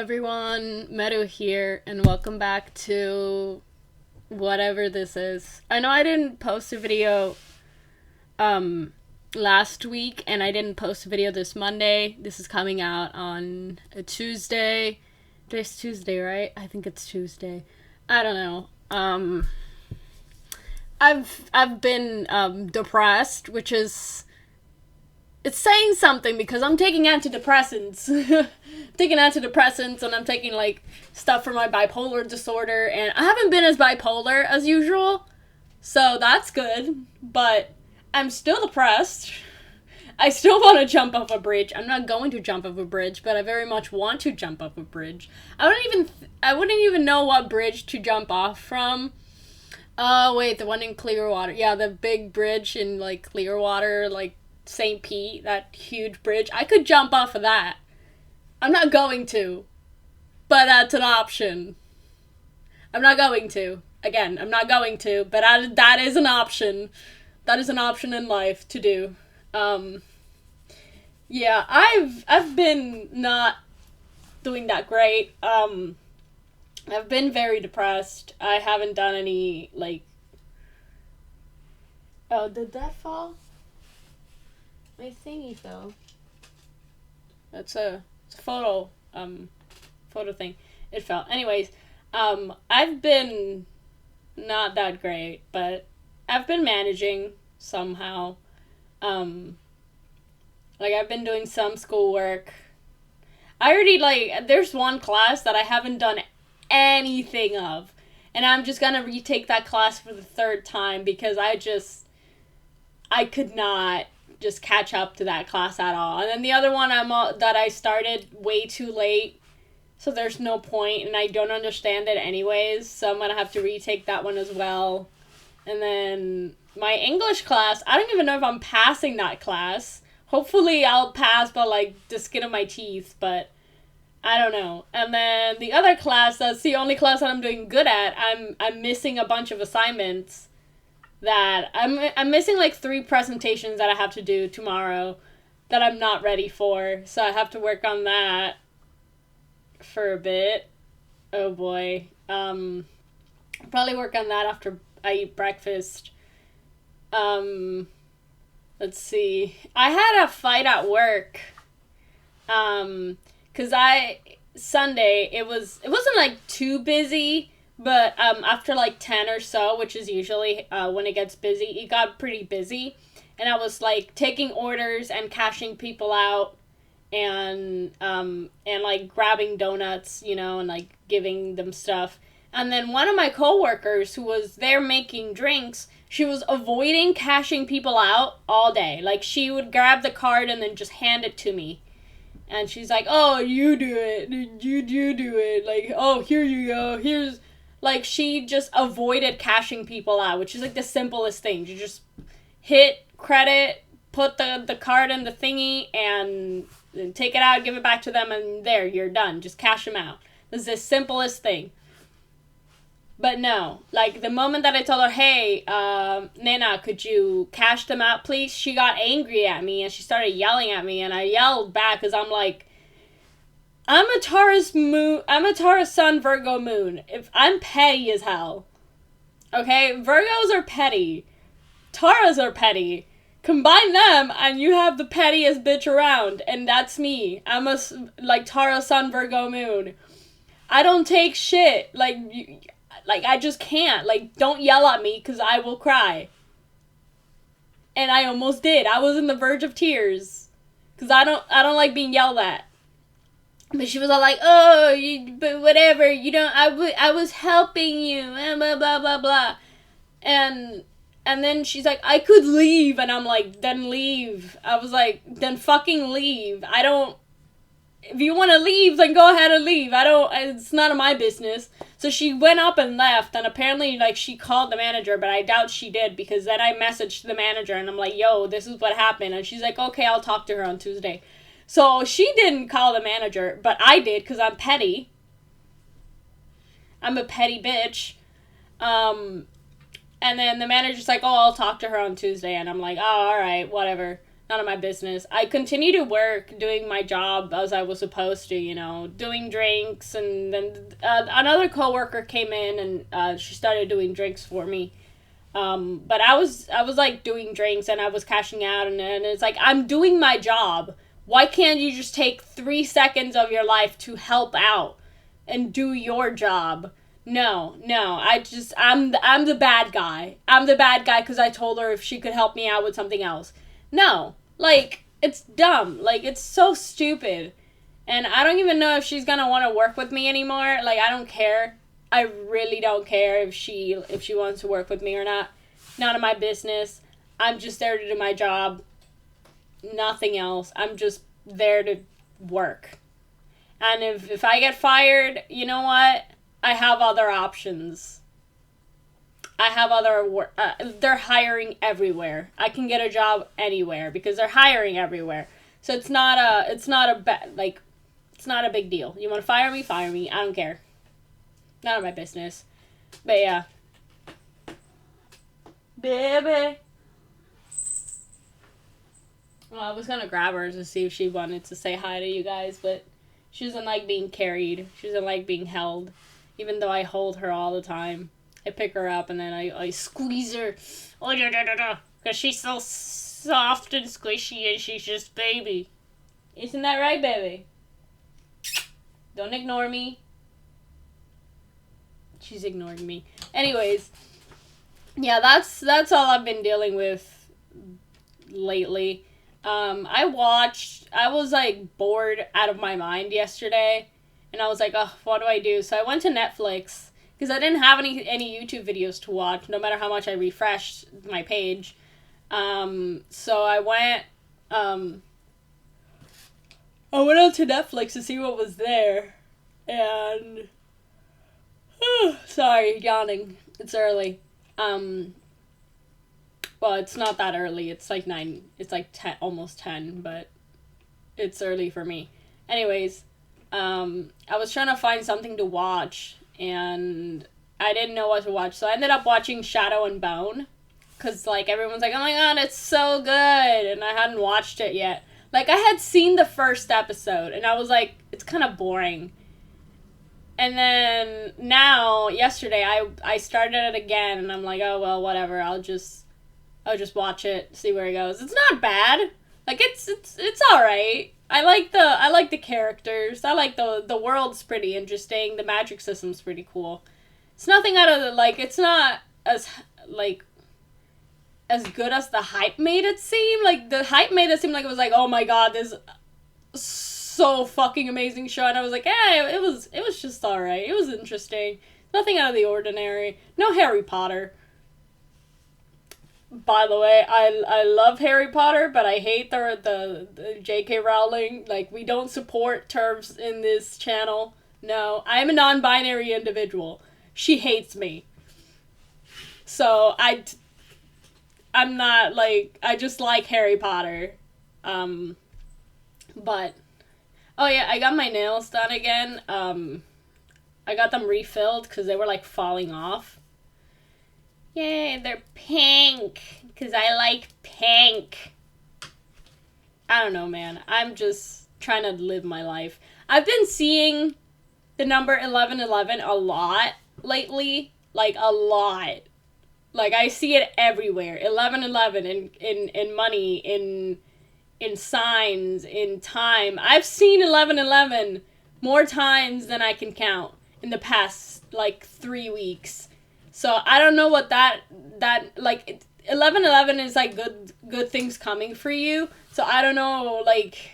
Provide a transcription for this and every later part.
everyone, Meadow here, and welcome back to whatever this is. I know I didn't post a video last week, and I didn't post a video this Monday. This is coming out on a Tuesday. Today's Tuesday, right? I think it's Tuesday. I don't know. I've been depressed, which is it's saying something because I'm taking antidepressants. Taking antidepressants and I'm taking like stuff for my bipolar disorder, and I haven't been as bipolar as usual, so that's good, but I'm still depressed. I still want to jump off a bridge. I'm not going to jump off a bridge, but I very much want to jump off a bridge. I wouldn't even know what bridge to jump off from. Oh, wait, the one in Clearwater. Yeah, the big bridge in like Clearwater, like St. Pete, that huge bridge. I could jump off of that. I'm not going to, but that's an option. I'm not going to. Again, I'm not going to, but that is an option. That is an option in life to do. Yeah, I've been not doing that great. I've been very depressed. I haven't done any, like... Oh, did that fall? My thingy fell. It's a photo thing. It fell. Anyways, I've been not that great, but I've been managing somehow. Like, I've been doing some schoolwork. I already, there's one class that I haven't done anything of, and I'm just gonna retake that class for the third time because I could not just catch up to that class at all. And then the other one that I started way too late, so there's no point, and I don't understand it anyways, so I'm gonna have to retake that one as well. And then my English class, I don't even know if I'm passing that class. Hopefully I'll pass by, like, the skin of my teeth, but I don't know. And then the other class, that's the only class that I'm doing good at, I'm missing a bunch of assignments that I'm missing like 3 presentations that I have to do tomorrow that I'm not ready for. So I have to work on that for a bit. Oh boy. Probably work on that after I eat breakfast. Let's see. I had a fight at work. 'Cause Sunday, it wasn't like too busy, but after like 10 or so, which is usually when it gets busy, it got pretty busy. And I was like taking orders and cashing people out and like grabbing donuts, and like giving them stuff. And then one of my coworkers who was there making drinks, she was avoiding cashing people out all day. Like, she would grab the card and then just hand it to me. And she's like, oh, you do it. You do it. Like, oh, here you go. Here's... Like, she just avoided cashing people out, which is, like, the simplest thing. You just hit credit, put the card in the thingy, and take it out, give it back to them, and there, you're done. Just cash them out. This is the simplest thing. But no, like, the moment that I told her, hey, Nana, could you cash them out, please? She got angry at me, and she started yelling at me, and I yelled back, because I'm like, I'm a Taurus Sun, Virgo moon. If I'm petty as hell. Okay? Virgos are petty. Taurus are petty. Combine them, and you have the pettiest bitch around, and that's me. I'm a, like, Taurus Sun, Virgo moon. I don't take shit. Like, I just can't. Like, don't yell at me, because I will cry. And I almost did. I was on the verge of tears. Because I don't like being yelled at. But she was all like, oh, but whatever, I was helping you, blah, blah, blah, blah. And then she's like, I could leave. And I'm like, then leave. I was like, then fucking leave. If you want to leave, then go ahead and leave. It's none of my business. So she went up and left, and apparently, like, she called the manager, but I doubt she did, because then I messaged the manager, and I'm like, yo, this is what happened. And she's like, okay, I'll talk to her on Tuesday. So she didn't call the manager, but I did, because I'm petty. I'm a petty bitch. And then the manager's like, oh, I'll talk to her on Tuesday. And I'm like, oh, all right, whatever. none of my business. I continue to work, doing my job as I was supposed to, you know, doing drinks, and then another coworker came in and she started doing drinks for me. But I was like doing drinks and I was cashing out, and it's like, I'm doing my job. Why can't you just take 3 seconds of your life to help out and do your job? No, I'm the bad guy. I'm the bad guy because I told her if she could help me out with something else. No, like, it's dumb. Like, it's so stupid. And I don't even know if she's gonna want to work with me anymore. Like, I don't care. I really don't care if she wants to work with me or not. None of my business. I'm just there to do my job. Nothing else. I'm just there to work. And if I get fired, you know what? I have other options. I have other they're hiring everywhere. I can get a job anywhere because they're hiring everywhere. So it's not a big deal. You want to fire me? Fire me. I don't care. None of my business. But yeah. Baby. Well, I was gonna grab her to see if she wanted to say hi to you guys, but she doesn't like being carried. She doesn't like being held. Even though I hold her all the time. I pick her up and then I squeeze her. Oh, because she's so soft and squishy and she's just baby. Isn't that right, baby? Don't ignore me. She's ignoring me. Anyways, yeah, that's all I've been dealing with lately. I was like bored out of my mind yesterday, and I was like, oh, what do I do? So I went to Netflix because I didn't have any YouTube videos to watch, no matter how much I refreshed my page. So I went onto Netflix to see what was there, and sorry, yawning. It's early. Well, it's not that early. It's like 9. It's like 10, almost 10, but it's early for me. Anyways, I was trying to find something to watch, and I didn't know what to watch, so I ended up watching Shadow and Bone, because, like, everyone's like, oh my god, it's so good, and I hadn't watched it yet. Like, I had seen the first episode, and I was like, it's kind of boring. And then, now, yesterday, I started it again, and I'm like, oh, well, whatever, I'll just watch it, see where it goes. It's not bad. Like, it's alright. I like the characters. I like the world's pretty interesting. The magic system's pretty cool. It's nothing out of the, like, it's not as good as the hype made it seem. Like, the hype made it seem like it was like, oh my god, this so fucking amazing show. And I was like, yeah, it was just alright. It was interesting. Nothing out of the ordinary. No Harry Potter. By the way, I love Harry Potter, but I hate the J.K. Rowling. Like, we don't support TERFs in this channel. No, I'm a non-binary individual. She hates me. So, I'm not, like, I just like Harry Potter. But, oh yeah, I got my nails done again. I got them refilled because they were, like, falling off. Yay, they're pink, because I like pink. I don't know, man. I'm just trying to live my life. I've been seeing the number 1111 a lot lately. Like, a lot. Like, I see it everywhere. 1111 in money, in signs, in time. I've seen 1111 more times than I can count in the past, like, 3 weeks. So, I don't know what that like, 1111 is, like, good things coming for you. So, I don't know, like,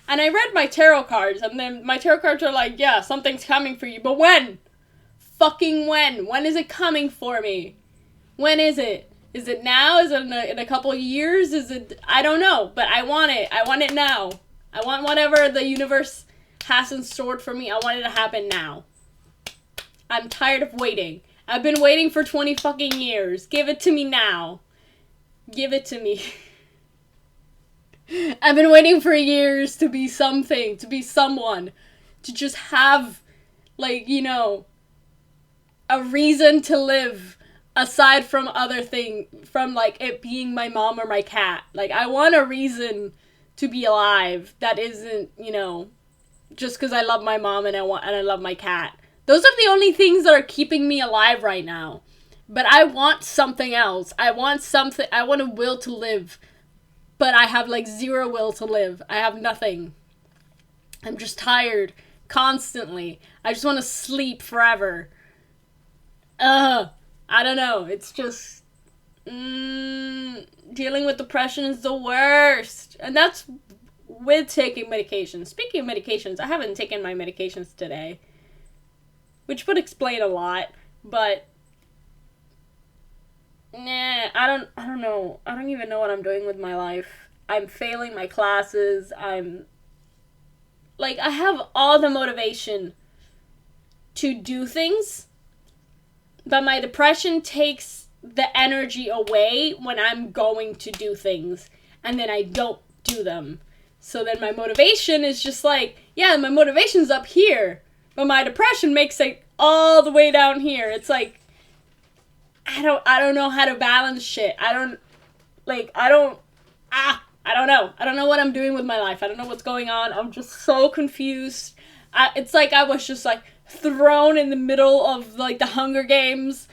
and I read my tarot cards, and then my tarot cards are like, yeah, something's coming for you, but when? Fucking when? When is it coming for me? When is it? Is it now? Is it in a couple years? Is it, I don't know, but I want it. I want it now. I want whatever the universe has in store for me. I want it to happen now. I'm tired of waiting. I've been waiting for 20 fucking years. Give it to me now. Give it to me. I've been waiting for years to be something, to be someone, to just have, like, you know, a reason to live, aside from from like it being my mom or my cat. Like, I want a reason to be alive that isn't, just because I love my mom and I love my cat. Those are the only things that are keeping me alive right now. But I want something else. I want a will to live. But I have like zero will to live. I have nothing. I'm just tired constantly. I just want to sleep forever. I don't know. It's just dealing with depression is the worst. And that's with taking medications. Speaking of medications, I haven't taken my medications today, which would explain a lot, but I don't know. I don't even know what I'm doing with my life. I'm failing my classes. I have all the motivation to do things, but my depression takes the energy away when I'm going to do things, and then I don't do them. So then my motivation is just like, yeah, my motivation's up here, but my depression makes it all the way down here. It's like, I don't know how to balance shit. I don't know. I don't know what I'm doing with my life. I don't know what's going on. I'm just so confused. It's like I was just like thrown in the middle of like the Hunger Games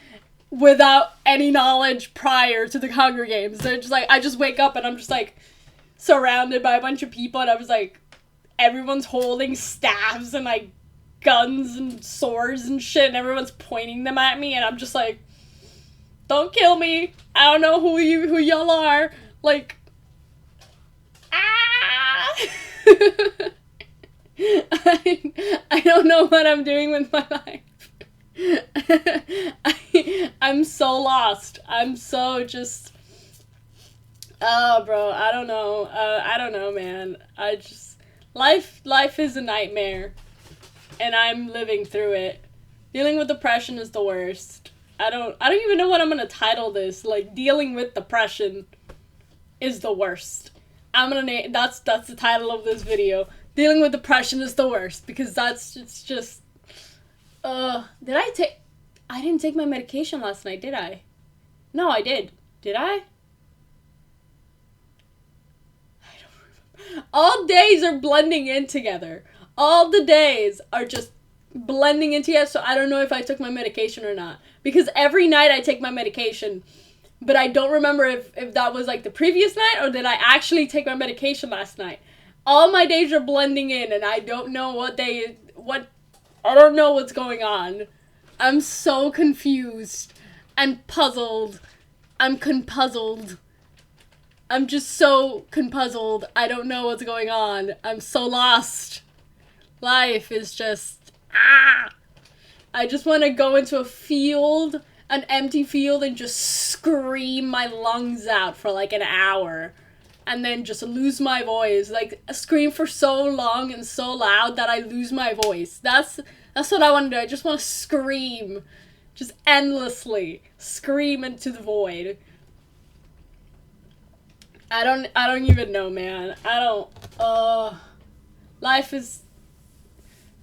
without any knowledge prior to the Hunger Games. They're just like, I just wake up and I'm just like surrounded by a bunch of people, and I was like, everyone's holding staves and like guns and swords and shit, and everyone's pointing them at me, and I'm just like, don't kill me. I don't know who y'all are. Like, I don't know what I'm doing with my life. I'm so lost. I'm so just... Oh, bro, I don't know, man. Life is a nightmare, and I'm living through it. Dealing with depression is the worst. I don't even know what I'm gonna title this. Like, dealing with depression is the worst. I'm gonna name, that's the title of this video. Dealing with depression is the worst, because it's just, I didn't take my medication last night, did I? No, I did. Did I? All days are blending in together. All the days are just blending in together, so I don't know if I took my medication or not. Because every night I take my medication, but I don't remember if that was like the previous night or did I actually take my medication last night. All my days are blending in, and I don't know I don't know what's going on. I'm so confused and puzzled. I'm conpuzzled. I'm just so conpuzzled. I don't know what's going on. I'm so lost. Life is just... I just want to go into a field, an empty field, and just scream my lungs out for like an hour. And then just lose my voice. Like, scream for so long and so loud that I lose my voice. That's what I want to do. I just want to scream. Just endlessly. Scream into the void. I don't even know, man. Life is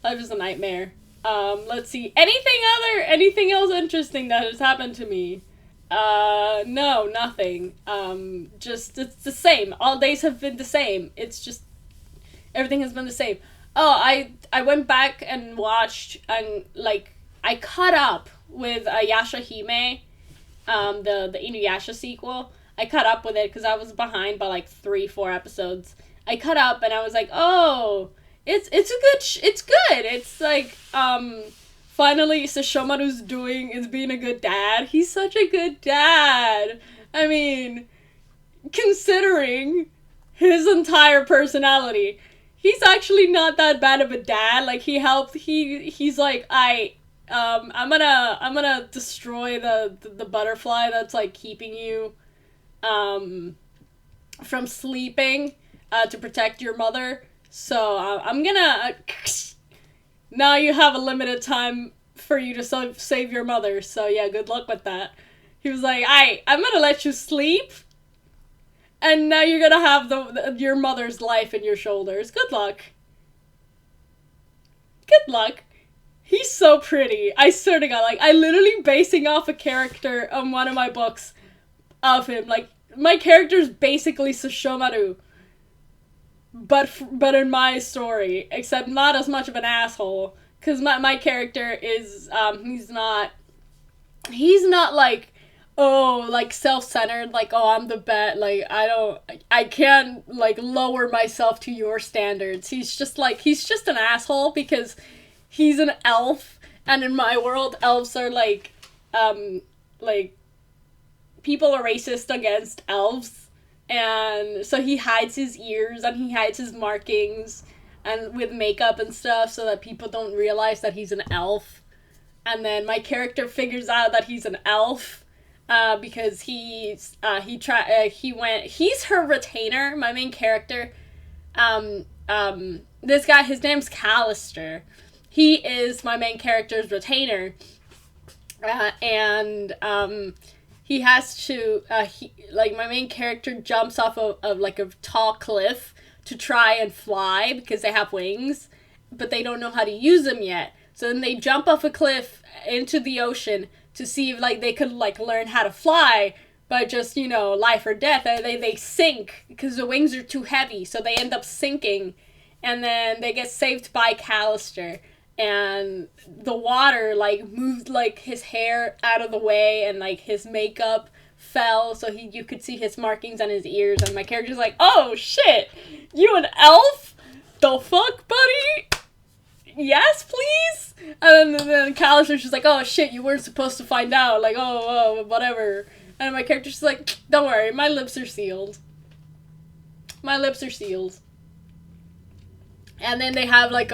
a nightmare. Let's see. Anything else interesting that has happened to me? No, nothing. Just, it's the same. All days have been the same. It's just, everything has been the same. Oh, I went back and watched, and, like, I caught up with Yashahime, the Inuyasha sequel. I caught up with it because I was behind by like 3-4 episodes. I caught up and I was like, oh, it's good. It's like, finally Sesshomaru's being a good dad. He's such a good dad. I mean, considering his entire personality, he's actually not that bad of a dad. Like, he's like, I'm gonna destroy the butterfly that's like keeping you from sleeping to protect your mother. So I'm gonna now you have a limited time for you to save your mother. So yeah, good luck with that. He was like, I'm gonna let you sleep, and now you're gonna have your mother's life in your shoulders. Good luck. Good luck. He's so pretty. I swear to God, like, I literally basing off a character on one of my books of him. Like, my character's basically Sesshomaru, but in my story, except not as much of an asshole. Because my character is, he's not like, oh, like, self-centered, like, oh, I'm the best, like, I can't, like, lower myself to your standards. He's just an asshole because he's an elf, and in my world, elves are, like, people are racist against elves, and so he hides his ears, and he hides his markings, and with makeup and stuff, so that people don't realize that he's an elf. And then my character figures out that he's an elf, because he's her retainer, my main character. This guy, his name's Callister. He is my main character's retainer, and he has to, my main character jumps off of like a tall cliff to try and fly because they have wings, but they don't know how to use them yet. So then they jump off a cliff into the ocean to see if, like, they could, like, learn how to fly, but just, life or death. They sink because the wings are too heavy, so they end up sinking, and then they get saved by Callister, and the water, like, moved, like, his hair out of the way, and, like, his makeup fell, so you could see his markings on his ears, and my character's like, oh, shit, you an elf? The fuck, buddy? Yes, please? And then Callister's just like, oh, shit, you weren't supposed to find out, like, oh, whatever. And my character's just like, don't worry, my lips are sealed. My lips are sealed. And then they have, like,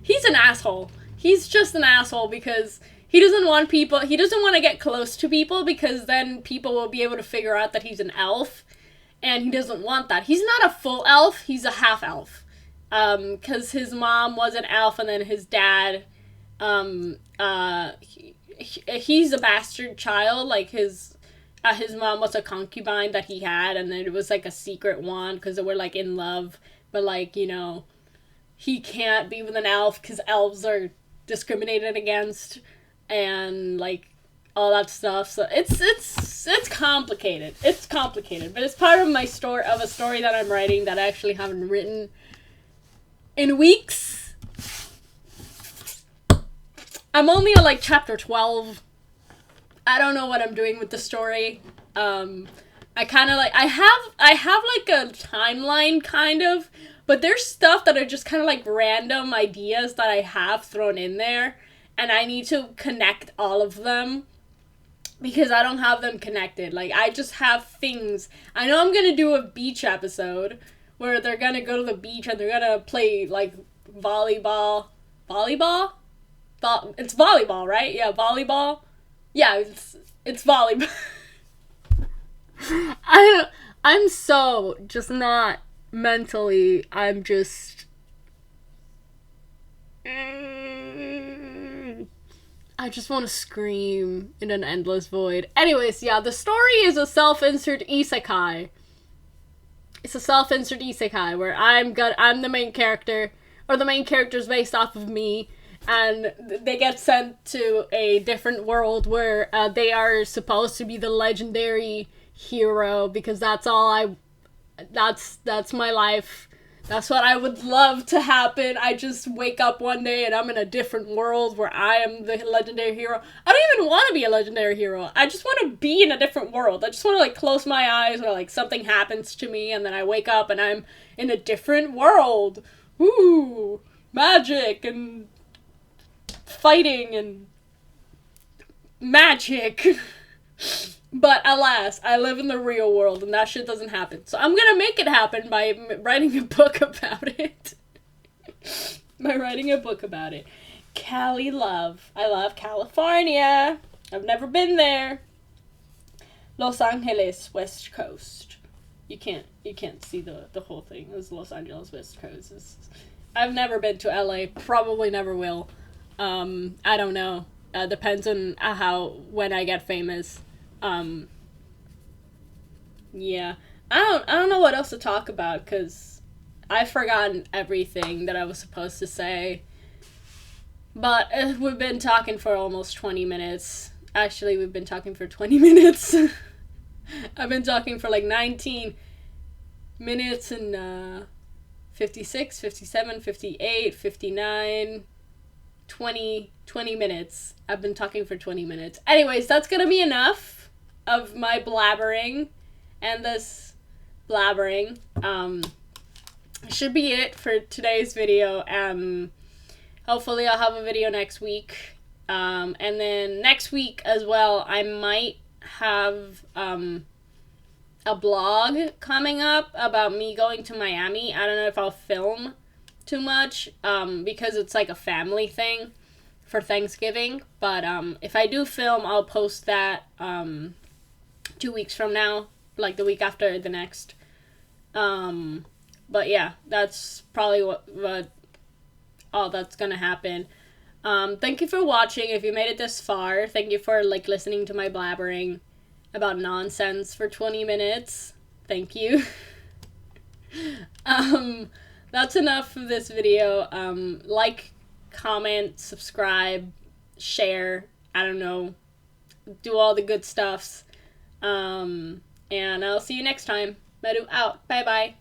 he's an asshole. He's just an asshole because he doesn't want to get close to people because then people will be able to figure out that he's an elf. And he doesn't want that. He's not a full elf, he's a half elf. Because his mom was an elf and then his dad, he's a bastard child, like his mom was a concubine that he had, and then it was like a secret one because they were like in love, but like, he can't be with an elf because elves are discriminated against, and like all that stuff. So it's complicated. It's complicated, but it's part of my story, of a story that I'm writing that I actually haven't written in weeks. I'm only on like chapter 12. I don't know what I'm doing with the story. I kind of like, I have like a timeline kind of, but there's stuff that are just kind of like random ideas that I have thrown in there, and I need to connect all of them because I don't have them connected. Like, I just have things. I know I'm gonna do a beach episode where they're gonna go to the beach and they're gonna play, like, volleyball? It's volleyball, right? Yeah, volleyball? Yeah, it's volleyball. I'm so just not mentally, I'm just... I just want to scream in an endless void. Anyways, yeah, the story is a self-insert isekai. It's a self-insert isekai where I'm the main character, or the main character's based off of me, and they get sent to a different world where they are supposed to be the legendary hero because that's my life. That's what I would love to happen. I just wake up one day and I'm in a different world where I am the legendary hero. I don't even want to be a legendary hero. I just want to be in a different world. I just want to, like, close my eyes or, like, something happens to me and then I wake up and I'm in a different world. Ooh, magic and fighting and magic. But alas, I live in the real world and that shit doesn't happen. So I'm gonna make it happen by writing a book about it. Cali love. I love California. I've never been there. Los Angeles, West Coast. You can't see the whole thing. It's Los Angeles, West Coast. I've never been to LA. Probably never will. I don't know. Depends on when I get famous. Yeah. I don't know what else to talk about, because I've forgotten everything that I was supposed to say. But we've been talking for almost 20 minutes. Actually, we've been talking for 20 minutes. I've been talking for like 19 minutes and 56, 57, 58, 59, 20 minutes. I've been talking for 20 minutes. Anyways, that's gonna be enough of my blabbering and this blabbering. Should be it for today's video. Hopefully I'll have a video next week. And then next week as well, I might have a blog coming up about me going to Miami. I don't know if I'll film too much because it's like a family thing for Thanksgiving. But if I do film, I'll post that 2 weeks from now, like the week after the next. But yeah, that's probably what all that's gonna happen. Thank you for watching. If you made it this far, thank you for like listening to my blabbering about nonsense for 20 minutes. Thank you. That's enough for this video. Like, comment, subscribe, share, I don't know, do all the good stuffs. And I'll see you next time. Meru out. Bye bye.